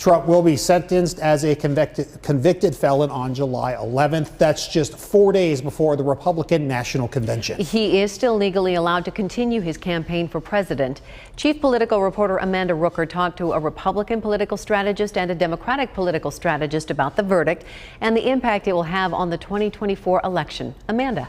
Trump will be sentenced as a convicted felon on July 11th. That's just 4 days before the Republican National Convention. He is still legally allowed to continue his campaign for president. Chief political reporter Amanda Rooker talked to a Republican political strategist and a Democratic political strategist about the verdict and the impact it will have on the 2024 election. Amanda.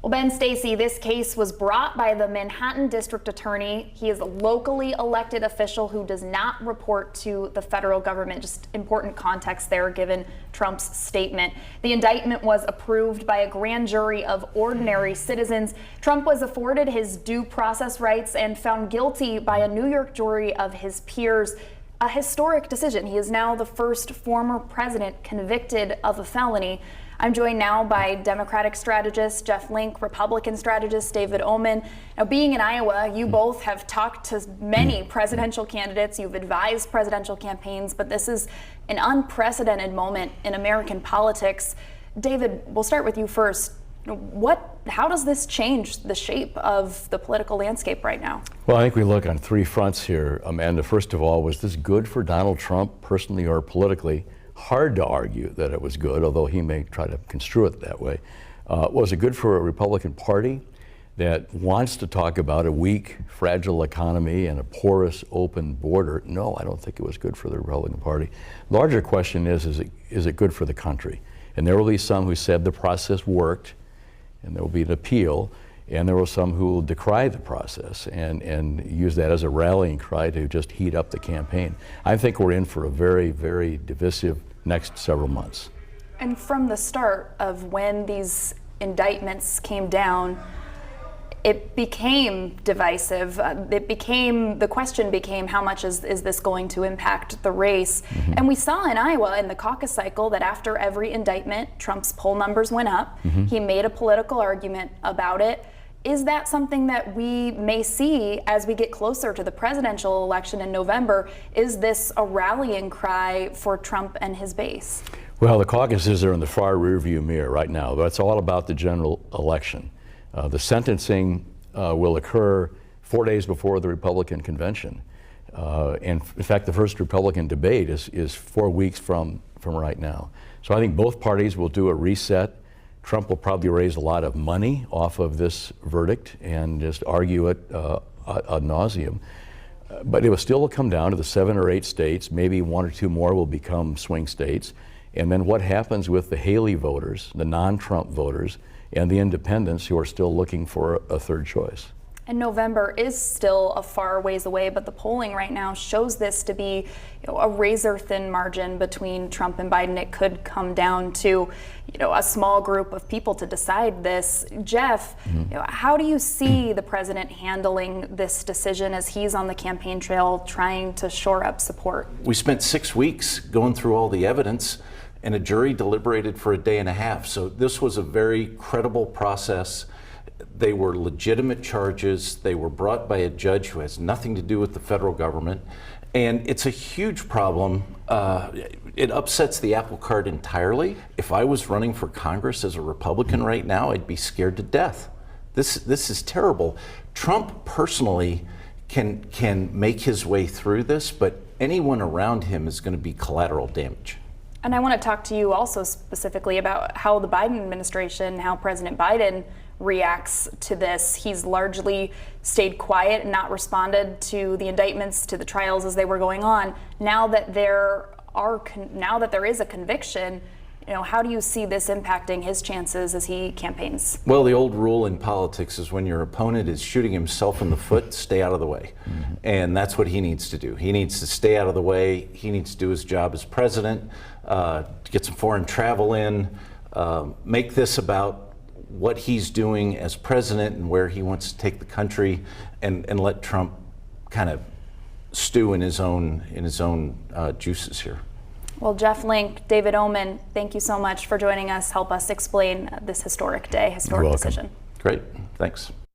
Well, Ben, Stacey, this case was brought by the Manhattan District Attorney. He is a locally elected official who does not report to the federal government. Just important context there given Trump's statement. The indictment was approved by a grand jury of ordinary citizens. Trump was afforded his due process rights and found guilty by a New York jury of his peers. A historic decision. He is now the first former president convicted of a felony. I'm joined now by Democratic strategist Jeff Link, Republican strategist David Omen. Now, being in Iowa, you both have talked to many presidential candidates. You've advised presidential campaigns, but this is an unprecedented moment in American politics. David, we'll start with you first. How does this change the shape of the political landscape right now? Well, I think we look on three fronts here, Amanda. First of all, was this good for Donald Trump personally or politically? Hard to argue that it was good, although he may try to construe it that way. Was it good for a Republican Party that wants to talk about a weak, fragile economy and a porous, open border? No, I don't think it was good for the Republican Party. Larger question is it good for the country? And there will be some who said the process worked, and there will be an appeal, and there were some who will decry the process and use that as a rallying cry to just heat up the campaign. I think we're in for a very, very divisive next several months. And from the start of when these indictments came down, it became divisive. The question became how much is this going to impact the race? Mm-hmm. And we saw in Iowa in the caucus cycle that after every indictment, Trump's poll numbers went up. Mm-hmm. He made a political argument about it. Is that something that we may see as we get closer to the presidential election in November? Is this a rallying cry for Trump and his base? Well, the caucuses are in the far rearview mirror right now. That's all about the general election. The sentencing will occur 4 days before the Republican convention. And in fact, the first Republican debate is 4 weeks from right now. So I think both parties will do a reset. Trump will probably raise a lot of money off of this verdict and just argue it ad nauseum. But it will still come down to the 7 or 8 states. Maybe 1 or 2 more will become swing states. And then what happens with the Haley voters, the non-Trump voters, and the independents who are still looking for a third choice. And November is still a far ways away, but the polling right now shows this to be a razor-thin margin between Trump and Biden. It could come down to a small group of people to decide this. Jeff, how do you see the president handling this decision as he's on the campaign trail trying to shore up support? We spent 6 weeks going through all the evidence, and a jury deliberated for a day and a half. So this was a very credible process. They were legitimate charges. They were brought by a judge who has nothing to do with the federal government. And it's a huge problem. It upsets the apple cart entirely. If I was running for Congress as a Republican right now, I'd be scared to death. This is terrible. Trump personally can make his way through this, but anyone around him is going to be collateral damage. And I want to talk to you also specifically about how the Biden administration, how President Biden reacts to this. He's largely stayed quiet and not responded to the indictments, to the trials as they were going on. Now that there is a conviction, how do you see this impacting his chances as he campaigns? Well, the old rule in politics is when your opponent is shooting himself in the foot, stay out of the way. Mm-hmm. And that's what he needs to do. He needs to stay out of the way. He needs to do his job as president, get some foreign travel in, make this about what he's doing as president and where he wants to take the country, and let Trump kind of stew in his own juices here. Well, Jeff Link, David Omen, thank you so much for joining us. Help us explain this historic day, historic decision. Great, thanks.